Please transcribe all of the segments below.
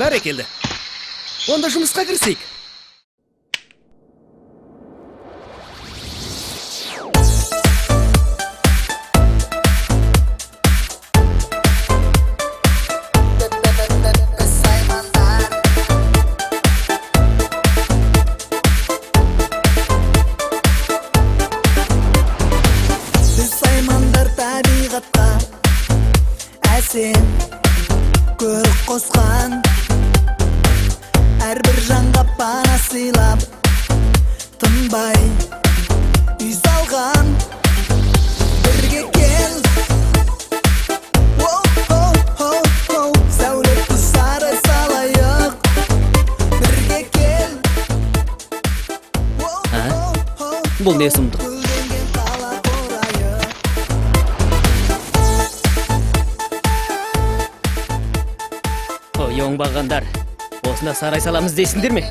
Бәрекелді. Онда жұмысқа кірісейік. Көрік қосқан әрбір жанға пана сыйлап тынбай үй салған бірге кел сәулетті сары салайық бірге кел Бұл не сұмдық? Оңбағандар, осында сарай саламыз дейсіңдер ме?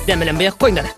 Дәмеленбей-ақ қойыңдар.